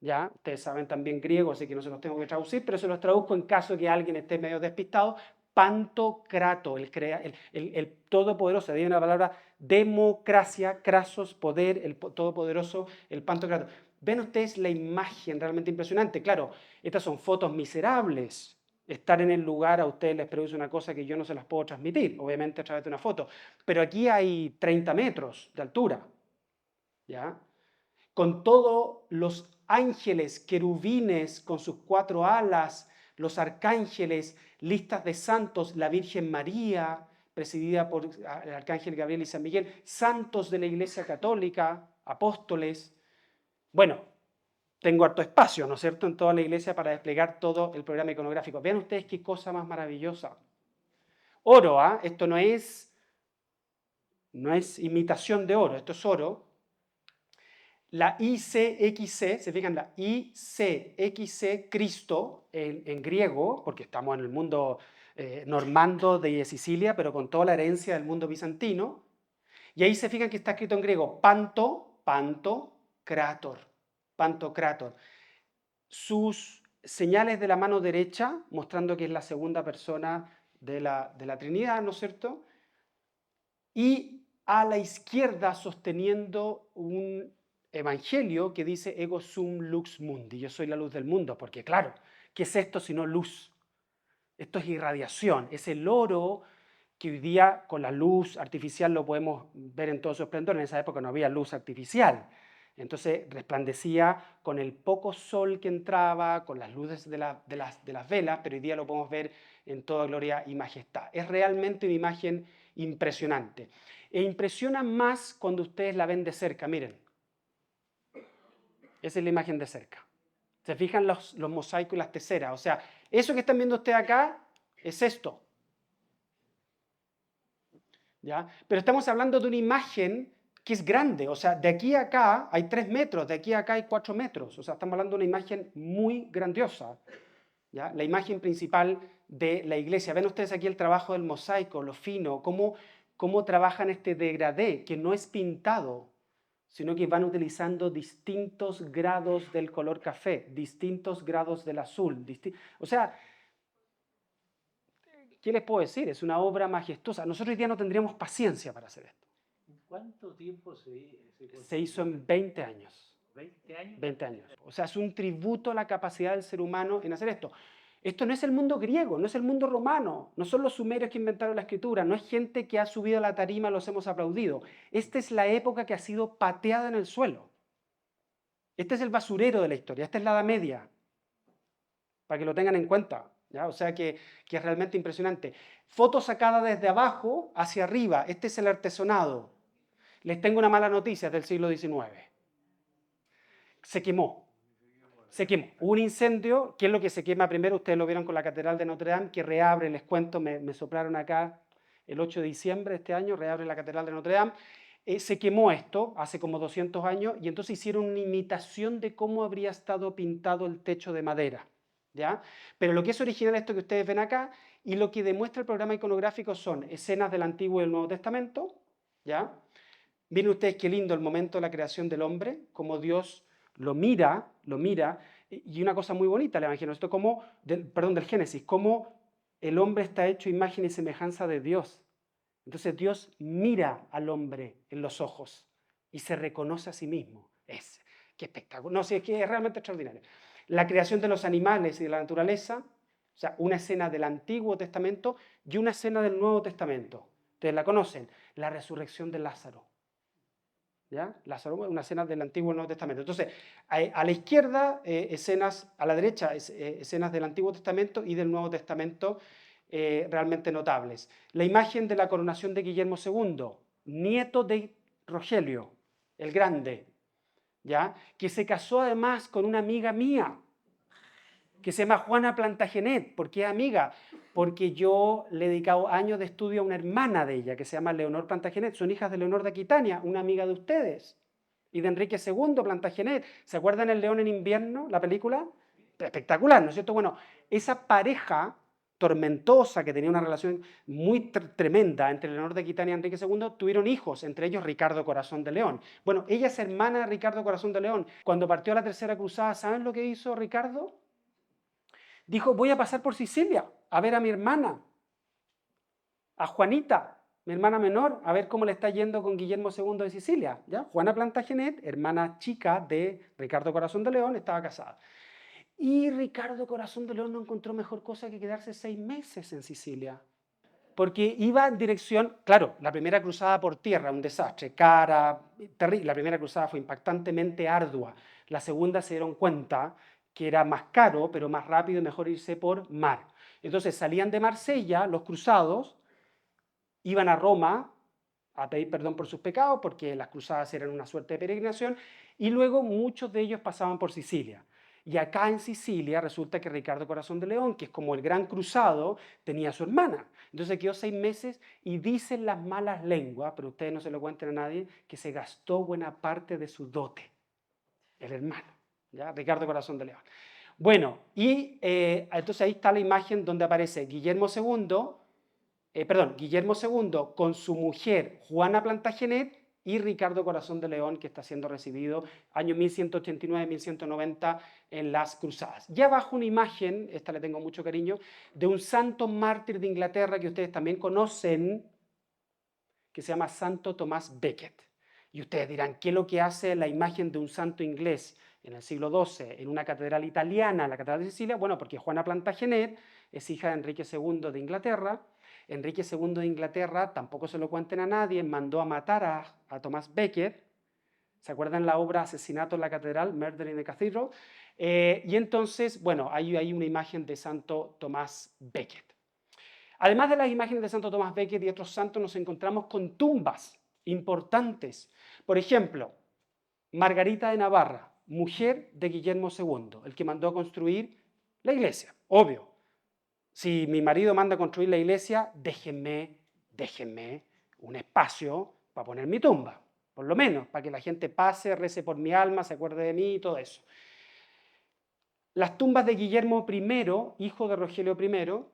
¿Ya? Ustedes saben también griego, así que no se los tengo que traducir, pero se los traduzco en caso que alguien esté medio despistado. Pantocrato, el todopoderoso, de ahí una palabra democracia, krasos, poder, el todopoderoso, el pantocrato. Ven ustedes la imagen realmente impresionante. Claro, estas son fotos miserables. Estar en el lugar a ustedes les produce una cosa que yo no se las puedo transmitir, obviamente a través de una foto. Pero aquí hay 30 metros de altura, ¿ya? Con todos los ángeles, querubines con sus 4 alas, los arcángeles, listas de santos, la Virgen María, presidida por el arcángel Gabriel y San Miguel, santos de la Iglesia Católica, apóstoles. Bueno, tengo harto espacio, ¿no es cierto?, en toda la iglesia para desplegar todo el programa iconográfico. Vean ustedes qué cosa más maravillosa. Oro, ¿ah? Esto no es imitación de oro, esto es oro. La ICXC, se fijan, la ICXC, Cristo, en griego, porque estamos en el mundo normando de Sicilia, pero con toda la herencia del mundo bizantino. Y ahí se fijan que está escrito en griego, Pantocrátor. Pantocrátor. Sus señales de la mano derecha, mostrando que es la segunda persona de la Trinidad, ¿no es cierto? Y a la izquierda sosteniendo un evangelio que dice ego sum lux mundi, yo soy la luz del mundo, porque claro, ¿qué es esto sino luz? Esto es irradiación, es el oro que hoy día con la luz artificial lo podemos ver en todo su esplendor. En esa época no había luz artificial, entonces resplandecía con el poco sol que entraba, con las luces de las velas, pero hoy día lo podemos ver en toda gloria y majestad. Es realmente una imagen impresionante. E impresiona más cuando ustedes la ven de cerca, miren. Esa es la imagen de cerca. Se fijan los mosaicos y las teseras. O sea, eso que están viendo ustedes acá es esto. ¿Ya? Pero estamos hablando de una imagen que es grande. O sea, de aquí a acá hay 3 metros, de aquí a acá hay 4 metros. O sea, estamos hablando de una imagen muy grandiosa. ¿Ya? La imagen principal de la iglesia. Ven ustedes aquí el trabajo del mosaico, lo fino, cómo cómo trabajan este degradé, que no es pintado, sino que van utilizando distintos grados del color café, distintos grados del azul. O sea, ¿qué les puedo decir? Es una obra majestuosa. Nosotros hoy día no tendríamos paciencia para hacer esto. ¿En cuánto tiempo Se hizo en 20 años. ¿20 años? 20 años. O sea, es un tributo a la capacidad del ser humano en hacer esto. Esto no es el mundo griego, no es el mundo romano, no son los sumerios que inventaron la escritura, no es gente que ha subido a la tarima, los hemos aplaudido. Esta es la época que ha sido pateada en el suelo. Este es el basurero de la historia, esta es la Edad Media, para que lo tengan en cuenta. ¿Ya? O sea que es realmente impresionante. Foto sacada desde abajo hacia arriba, este es el artesonado. Les tengo una mala noticia del siglo XIX. Se quemó. Se quemó. Hubo un incendio, ¿qué es lo que se quema primero? Ustedes lo vieron con la Catedral de Notre Dame, que reabre, les cuento, me soplaron acá el 8 de diciembre de este año, reabre la Catedral de Notre Dame. Se quemó esto hace como 200 años y entonces hicieron una imitación de cómo habría estado pintado el techo de madera. ¿Ya? Pero lo que es original esto que ustedes ven acá y lo que demuestra el programa iconográfico son escenas del Antiguo y del Nuevo Testamento. ¿Ya? Miren ustedes qué lindo el momento de la creación del hombre, como Dios lo mira, y una cosa muy bonita del Evangelio, esto como, del Génesis, cómo el hombre está hecho imagen y semejanza de Dios. Entonces Dios mira al hombre en los ojos y se reconoce a sí mismo. Qué espectáculo. No, sí, es que es realmente extraordinario. La creación de los animales y de la naturaleza, o sea, una escena del Antiguo Testamento y una escena del Nuevo Testamento. Ustedes la conocen, la resurrección de Lázaro. ¿Ya? Lázaro, una escena del Antiguo y Nuevo Testamento. Entonces, a la izquierda, escenas, a la derecha, escenas del Antiguo Testamento y del Nuevo Testamento realmente notables. La imagen de la coronación de Guillermo II, nieto de Rogelio, el Grande, ¿ya? Que se casó además con una amiga mía, que se llama Juana Plantagenet. ¿Por qué amiga? Porque yo le he dedicado años de estudio a una hermana de ella, que se llama Leonor Plantagenet. Son hijas de Leonor de Aquitania, una amiga de ustedes. Y de Enrique II Plantagenet. ¿Se acuerdan El León en invierno, la película? Espectacular, ¿no es cierto? Bueno, esa pareja tormentosa, que tenía una relación muy tremenda entre Leonor de Aquitania y Enrique II, tuvieron hijos, entre ellos Ricardo Corazón de León. Bueno, ella es hermana de Ricardo Corazón de León. Cuando partió a la Tercera Cruzada, ¿saben lo que hizo Ricardo? Dijo, voy a pasar por Sicilia a ver a mi hermana, a Juanita, mi hermana menor, a ver cómo le está yendo con Guillermo II de Sicilia. ¿Ya? Juana Plantagenet, hermana chica de Ricardo Corazón de León, estaba casada. Y Ricardo Corazón de León no encontró mejor cosa que quedarse 6 meses en Sicilia. Porque iba en dirección, claro, la primera cruzada por tierra, un desastre, cara, terrible. La primera cruzada fue impactantemente ardua. La segunda se dieron cuenta que era más caro, pero más rápido y mejor irse por mar. Entonces salían de Marsella, los cruzados, iban a Roma a pedir perdón por sus pecados, porque las cruzadas eran una suerte de peregrinación, y luego muchos de ellos pasaban por Sicilia. Y acá en Sicilia resulta que Ricardo Corazón de León, que es como el gran cruzado, tenía a su hermana. Entonces quedó 6 meses y dicen las malas lenguas, pero ustedes no se lo cuenten a nadie, que se gastó buena parte de su dote, el hermano, ¿ya? Ricardo Corazón de León. Bueno, y entonces ahí está la imagen donde aparece Guillermo II con su mujer Juana Plantagenet y Ricardo Corazón de León, que está siendo recibido año 1189-1190 en las Cruzadas. Y abajo una imagen, esta le tengo mucho cariño, de un santo mártir de Inglaterra que ustedes también conocen, que se llama Santo Tomás Becket. Y ustedes dirán, ¿qué es lo que hace la imagen de un santo inglés en el siglo XII en una catedral italiana, en la Catedral de Sicilia? Bueno, porque Juana Plantagenet es hija de Enrique II de Inglaterra. Enrique II de Inglaterra, tampoco se lo cuenten a nadie, mandó a matar a Tomás Becket. ¿Se acuerdan la obra Asesinato en la Catedral, Murder in the Cathedral? Y entonces, bueno, hay una imagen de Santo Tomás Becket. Además de las imágenes de Santo Tomás Becket y otros santos, nos encontramos con tumbas importantes. Por ejemplo, Margarita de Navarra, mujer de Guillermo II, el que mandó a construir la iglesia, obvio. Si mi marido manda a construir la iglesia, déjenme un espacio para poner mi tumba, por lo menos, para que la gente pase, rece por mi alma, se acuerde de mí y todo eso. Las tumbas de Guillermo I, hijo de Rogelio I,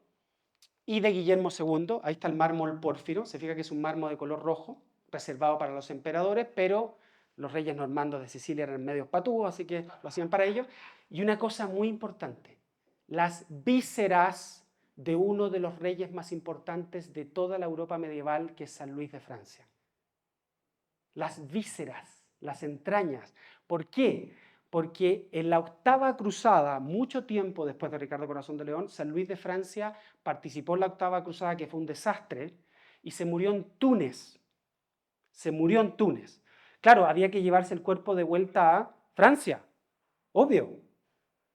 y de Guillermo II. Ahí está el mármol pórfiro, se fija que es un mármol de color rojo, reservado para los emperadores, pero los reyes normandos de Sicilia eran medios patúos, así que lo hacían para ellos. Y una cosa muy importante, las vísceras de uno de los reyes más importantes de toda la Europa medieval, que es San Luis de Francia. Las vísceras, las entrañas. ¿Por qué? Porque en la octava cruzada, mucho tiempo después de Ricardo Corazón de León, San Luis de Francia participó en la octava cruzada, que fue un desastre, y se murió en Túnez. Se murió en Túnez. Claro, había que llevarse el cuerpo de vuelta a Francia, obvio,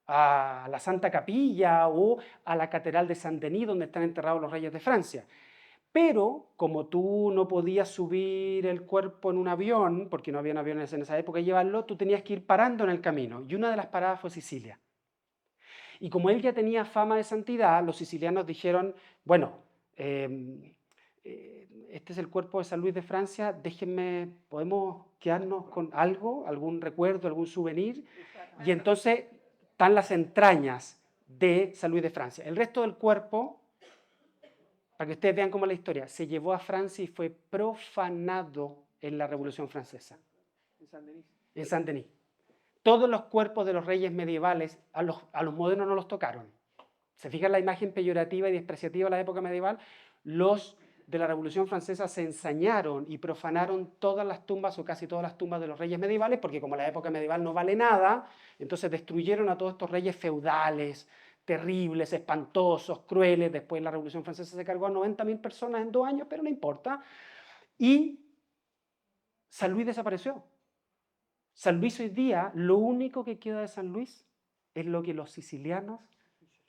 a la Santa Capilla o a la Catedral de Saint-Denis, donde están enterrados los reyes de Francia. Pero como tú no podías subir el cuerpo en un avión, porque no habían aviones en esa época y llevarlo, tú tenías que ir parando en el camino. Y una de las paradas fue Sicilia. Y como él ya tenía fama de santidad, los sicilianos dijeron, bueno, este es el cuerpo de San Luis de Francia, déjenme, ¿podemos quedarnos con algo, algún recuerdo, algún souvenir? Y entonces están las entrañas de San Luis de Francia. El resto del cuerpo, para que ustedes vean cómo es la historia, se llevó a Francia y fue profanado en la Revolución Francesa. En Saint-Denis. Todos los cuerpos de los reyes medievales a los modernos no los tocaron. ¿Se fijan la imagen peyorativa y despreciativa de la época medieval? Los de la Revolución Francesa se ensañaron y profanaron todas las tumbas o casi todas las tumbas de los reyes medievales, porque como la época medieval no vale nada, entonces destruyeron a todos estos reyes feudales, terribles, espantosos, crueles. Después la Revolución Francesa se cargó a 90.000 personas en 2 años, pero no importa. Y San Luis desapareció. San Luis hoy día, lo único que queda de San Luis es lo que los sicilianos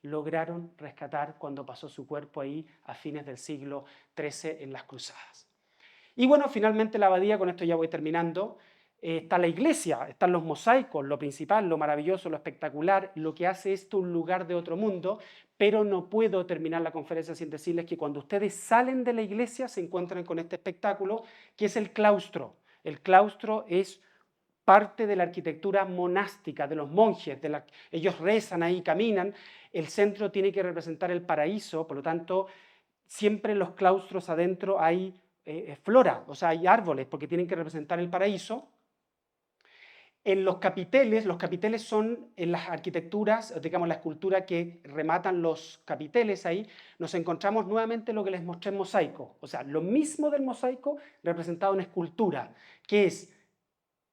lograron rescatar cuando pasó su cuerpo ahí a fines del siglo XIII en las cruzadas. Y bueno, finalmente la abadía, con esto ya voy terminando, está la iglesia, están los mosaicos, lo principal, lo maravilloso, lo espectacular, lo que hace esto un lugar de otro mundo, pero no puedo terminar la conferencia sin decirles que cuando ustedes salen de la iglesia se encuentran con este espectáculo, que es el claustro. El claustro es parte de la arquitectura monástica de los monjes, ellos rezan ahí, caminan, el centro tiene que representar el paraíso, por lo tanto, siempre en los claustros adentro hay flora, o sea, hay árboles, porque tienen que representar el paraíso. En los capiteles son en las arquitecturas, digamos la escultura que rematan los capiteles ahí, nos encontramos nuevamente lo que les mostré en mosaico, o sea, lo mismo del mosaico representado en escultura, que es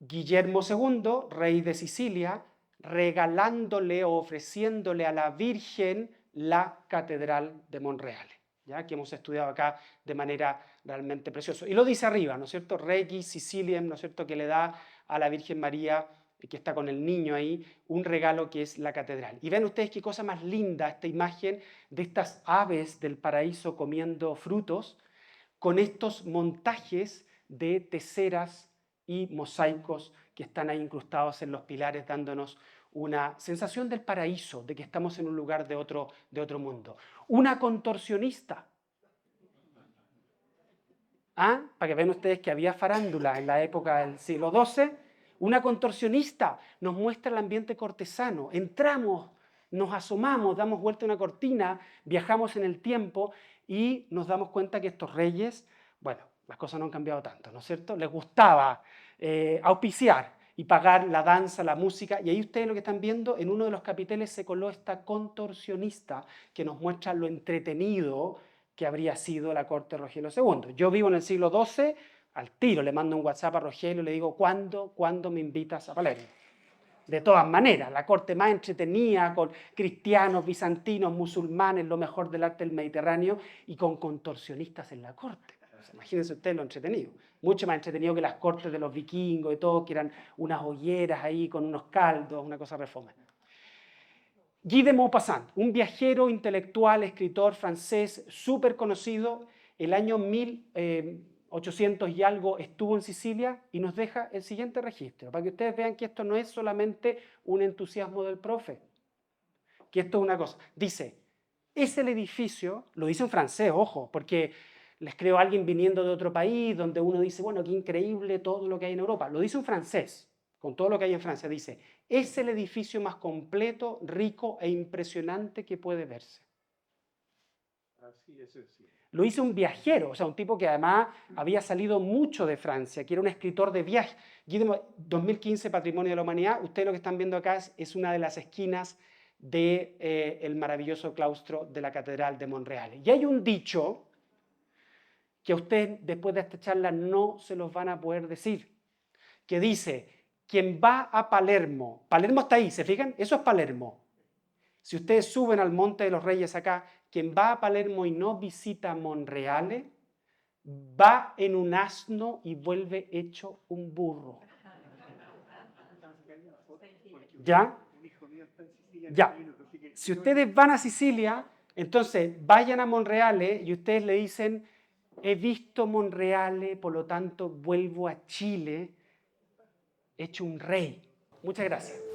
Guillermo II, rey de Sicilia, regalándole o ofreciéndole a la Virgen la Catedral de Monreale, ¿ya? Que hemos estudiado acá de manera realmente preciosa. Y lo dice arriba, ¿no es cierto? Regis Siciliam, ¿no es cierto? Que le da a la Virgen María, que está con el niño ahí, un regalo que es la catedral. Y ven ustedes qué cosa más linda esta imagen de estas aves del paraíso comiendo frutos, con estos montajes de teceras y mosaicos que están ahí incrustados en los pilares, dándonos una sensación del paraíso, de que estamos en un lugar de otro mundo. Una contorsionista. ¿Ah? Para que vean ustedes que había farándula en la época del siglo XII. Una contorsionista nos muestra el ambiente cortesano. Entramos, nos asomamos, damos vuelta a una cortina, viajamos en el tiempo y nos damos cuenta que estos reyes, bueno, las cosas no han cambiado tanto, ¿no es cierto? Les gustaba auspiciar y pagar la danza, la música, y ahí ustedes lo que están viendo, en uno de los capiteles se coló esta contorsionista que nos muestra lo entretenido que habría sido la corte de Rogelio II. Yo vivo en el siglo XII, al tiro le mando un WhatsApp a Rogelio y le digo, ¿cuándo me invitas a Palermo? De todas maneras, la corte más entretenida, con cristianos, bizantinos, musulmanes, lo mejor del arte del Mediterráneo, y con contorsionistas en la corte. O sea, imagínense ustedes lo entretenido. Mucho más entretenido que las cortes de los vikingos y todo, que eran unas hogueras ahí con unos caldos, una cosa reforma. Guy de Maupassant, un viajero intelectual, escritor francés súper conocido, el año 1800 y algo estuvo en Sicilia y nos deja el siguiente registro, para que ustedes vean que esto no es solamente un entusiasmo del profe, que esto es una cosa. Dice, es el edificio, lo dice en francés, ojo, porque les creo a alguien viniendo de otro país, donde uno dice, bueno, qué increíble todo lo que hay en Europa. Lo dice en francés, con todo lo que hay en Francia, dice, es el edificio más completo, rico e impresionante que puede verse. Así es sencillo. Lo hizo un viajero, o sea, un tipo que además había salido mucho de Francia, que era un escritor de viaje. 2015, Patrimonio de la Humanidad. Ustedes lo que están viendo acá es una de las esquinas del maravilloso claustro de la Catedral de Monreale. Y hay un dicho que a ustedes después de esta charla no se los van a poder decir, que dice, quien va a Palermo, Palermo está ahí, ¿se fijan? Eso es Palermo. Si ustedes suben al Monte de los Reyes acá, quien va a Palermo y no visita Monreale, va en un asno y vuelve hecho un burro. ¿Ya? Ya. Si ustedes van a Sicilia, entonces vayan a Monreale y ustedes le dicen, he visto Monreale, por lo tanto vuelvo a Chile, hecho un rey. Muchas gracias.